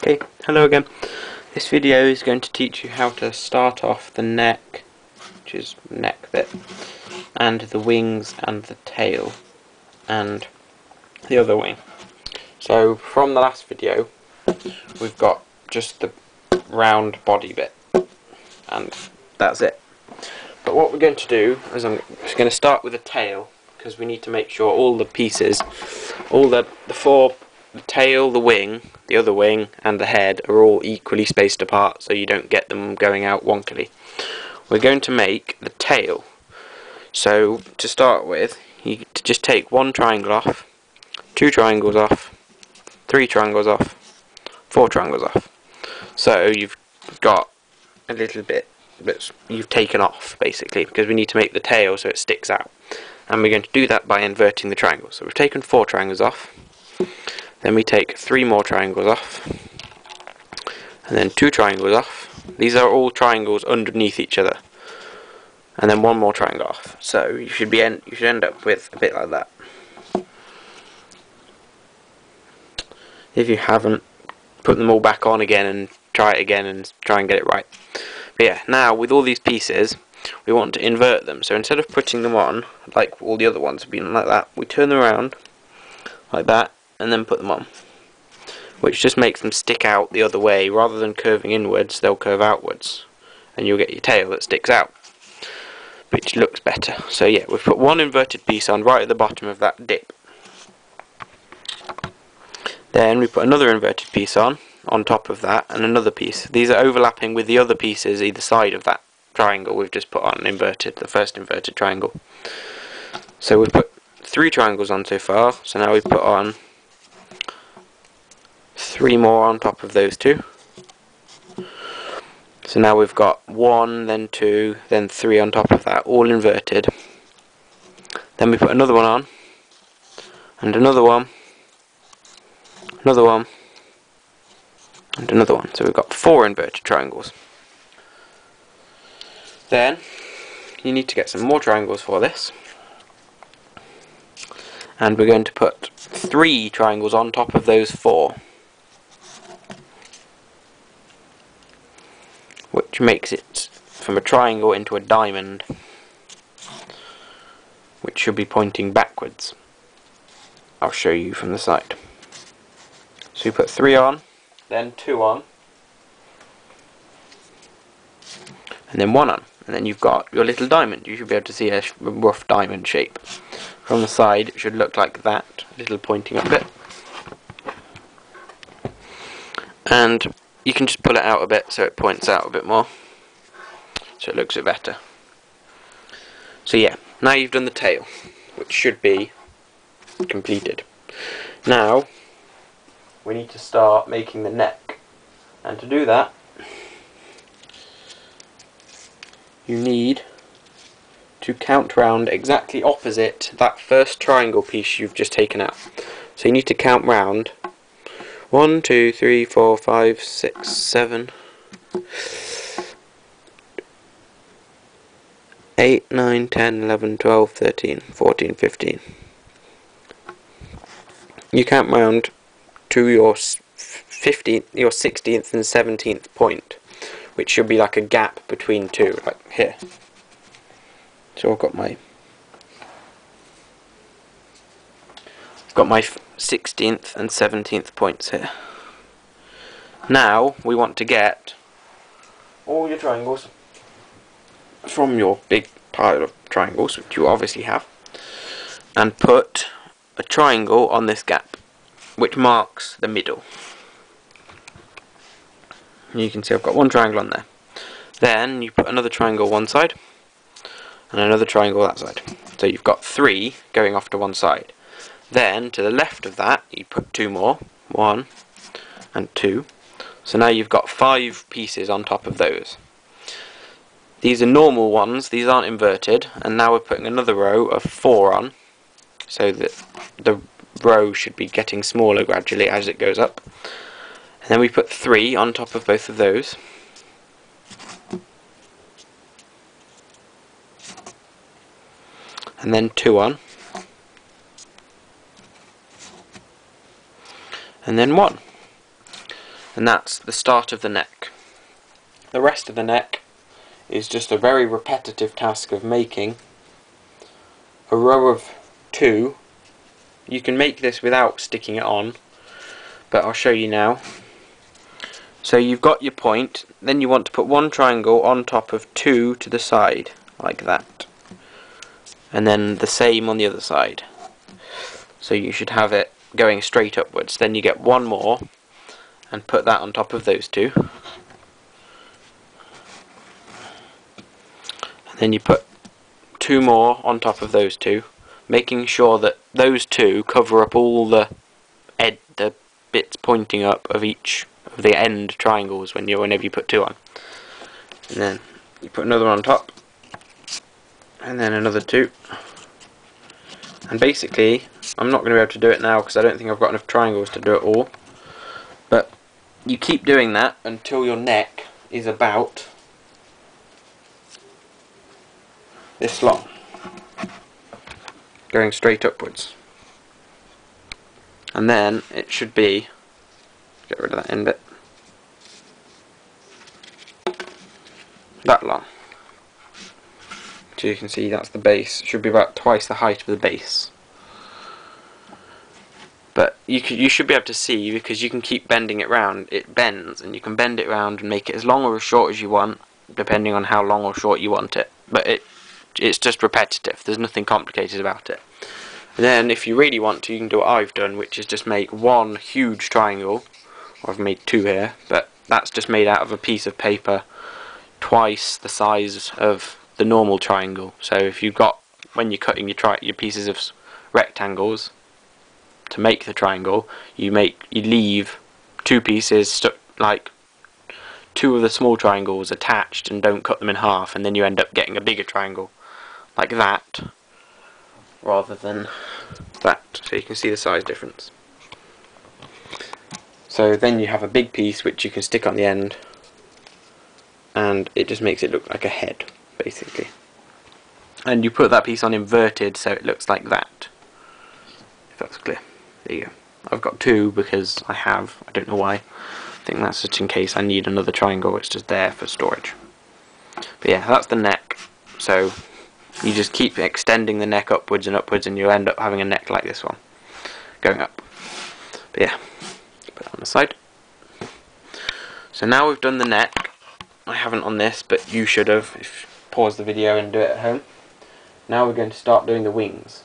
Okay, hello again. This video is going to teach you how to start off the neck, which is neck bit, and the wings and the tail, and the other wing. So from the last video, we've got just the round body bit, and that's it. But what we're going to do is I'm just going to start with the tail, because we need to make sure all the pieces, all the tail, the wing, the other wing, and the head are all equally spaced apart so you don't get them going out wonkily. We're going to make the tail. So to start with, you just take one triangle off, two triangles off, three triangles off, four triangles off. So you've got a little bit that you've taken off, basically, because we need to make the tail so it sticks out. And we're going to do that by inverting the triangles. So we've taken four triangles off. Then we take three more triangles off, and then two triangles off. These are all triangles underneath each other, and then one more triangle off. So you should end up with a bit like that. If you haven't, put them all back on again and try it again and try and get it right. But yeah, now with all these pieces, we want to invert them. So instead of putting them on like all the other ones have been like that, we turn them around like that, and then put them on, which just makes them stick out the other way. Rather than curving inwards, they'll curve outwards, and you'll get your tail that sticks out, which looks better. So yeah, we've put one inverted piece on right at the bottom of that dip. Then we put another inverted piece on top of that, and another piece. These are overlapping with the other pieces either side of that triangle we've just put on inverted, the first inverted triangle. So we've put three triangles on so far, so now we put on three more on top of those two. So now we've got one, then two, then three on top of that, all inverted. Then we put another one on, and another one, another one, and another one. So we've got four inverted triangles. Then you need to get some more triangles for this, and we're going to put three triangles on top of those four, which makes it from a triangle into a diamond, which should be pointing backwards. I'll show you from the side. So you put three on, then two on, and then one on, and then you've got your little diamond. You should be able to see a rough diamond shape. From the side it should look like that, a little pointing up bit. And you can just pull it out a bit so it points out a bit more, so it looks a bit better. So yeah, now you've done the tail, which should be completed. Now we need to start making the neck, and to do that you need to count round exactly opposite that first triangle piece you've just taken out. So you need to count round 1, 2, 3, 4, 5, 6, 7, 8, 9, 10, 11, 12, 13, 14, 15. You count round to your 16th and 17th point, which should be like a gap between two, like here. So I've got my 16th and 17th points here. Now we want to get all your triangles from your big pile of triangles, which you obviously have, and put a triangle on this gap, which marks the middle. You can see I've got one triangle on there. Then you put another triangle one side, and another triangle that side. So you've got three going off to one side. Then to the left of that you put two more, one and two. So now you've got five pieces on top of those. These are normal ones, these aren't inverted, and now we're putting another row of four on, so that the row should be getting smaller gradually as it goes up. And then we put three on top of both of those. And then two on. And then one. And that's the start of the neck. The rest of the neck is just a very repetitive task of making a row of 2. You can make this without sticking it on, but I'll show you now. So you've got your point, then you want to put 1 triangle on top of 2 to the side, like that. And then the same on the other side. So you should have it going straight upwards. Then you get 1 more, and put that on top of those 2. And then you put 2 more on top of those 2, making sure that those 2 cover up all the bits pointing up of each of the end triangles whenever you put 2 on. And then you put another on top, and then another 2. And basically, I'm not going to be able to do it now because I don't think I've got enough triangles to do it all. But you keep doing that until your neck is about this long, going straight upwards. And then it should be, get rid of that end bit, that long. So you can see that's the base. It should be about twice the height of the base. But you should be able to see, because you can keep bending it round. It bends, and you can bend it round and make it as long or as short as you want, depending on how long or short you want it. But it's just repetitive. There's nothing complicated about it. And then if you really want to, you can do what I've done, which is just make 1 huge triangle. I've made 2 here, but that's just made out of a piece of paper twice the size of the normal triangle. So if you've got, when you're cutting your pieces of rectangles to make the triangle, you leave 2 pieces like 2 of the small triangles attached, and don't cut them in half, and then you end up getting a bigger triangle like that rather than that. So you can see the size difference. So then you have a big piece which you can stick on the end, and it just makes it look like a head, basically. And you put that piece on inverted so it looks like that, if that's clear. There you go. I've got 2 because I don't know why. I think that's just in case I need another triangle. It's just there for storage. But yeah, that's the neck. So you just keep extending the neck upwards and upwards, and you'll end up having a neck like this one, going up. But yeah, put it on the side. So now we've done the neck. I haven't on this, but you should have. If you pause the video and do it at home. Now we're going to start doing the wings.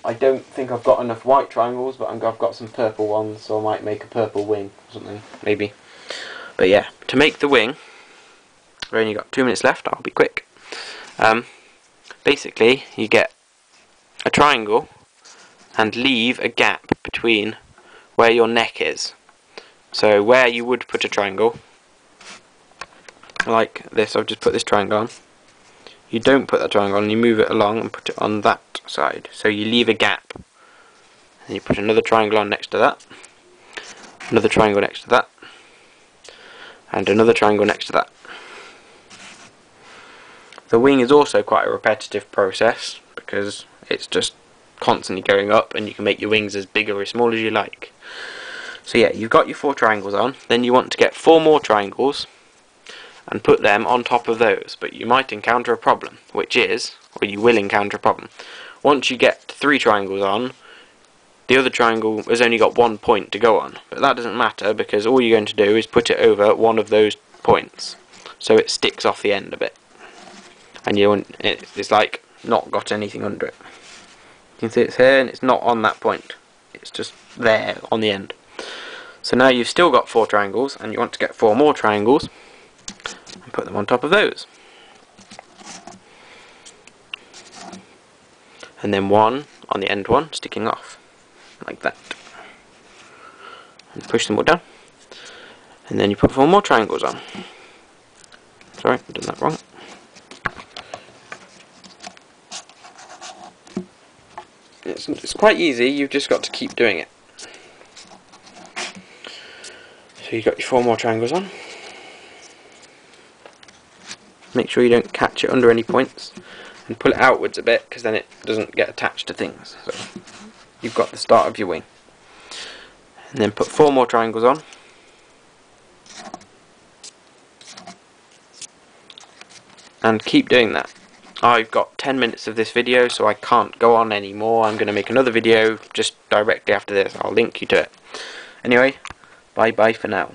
I don't think I've got enough white triangles, but I've got some purple ones, so I might make a purple wing or something, maybe. But yeah, to make the wing, we've only got 2 minutes left. I'll be quick. Basically, you get a triangle and leave a gap between where your neck is. So where you would put a triangle, like this, I've just put this triangle on. You don't put that triangle on, you move it along and put it on that side. So you leave a gap, and you put another triangle on next to that, another triangle next to that, and another triangle next to that. The wing is also quite a repetitive process, because it's just constantly going up, and you can make your wings as big or as small as you like. So yeah, you've got your 4 triangles on, then you want to get 4 more triangles and put them on top of those, but you might encounter a problem, which is, or you will encounter a problem. Once you get 3 triangles on, the other triangle has only got 1 point to go on, but that doesn't matter, because all you're going to do is put it over one of those points, so it sticks off the end a bit, and it's like not got anything under it. You can see it's here, and it's not on that point, it's just there on the end. So now you've still got 4 triangles, and you want to get 4 more triangles and put them on top of those, and then 1 on the end one sticking off like that, and push them all down, and then you put 4 more triangles on. Sorry, I've done that wrong. It's quite easy, you've just got to keep doing it. So you've got your 4 more triangles on. Make sure you don't catch it under any points, and pull it outwards a bit, because then it doesn't get attached to things. So you've got the start of your wing. and then put 4 more triangles on. And keep doing that. I've got 10 minutes of this video, so I can't go on anymore. I'm going to make another video just directly after this. I'll link you to it. Anyway, bye bye for now.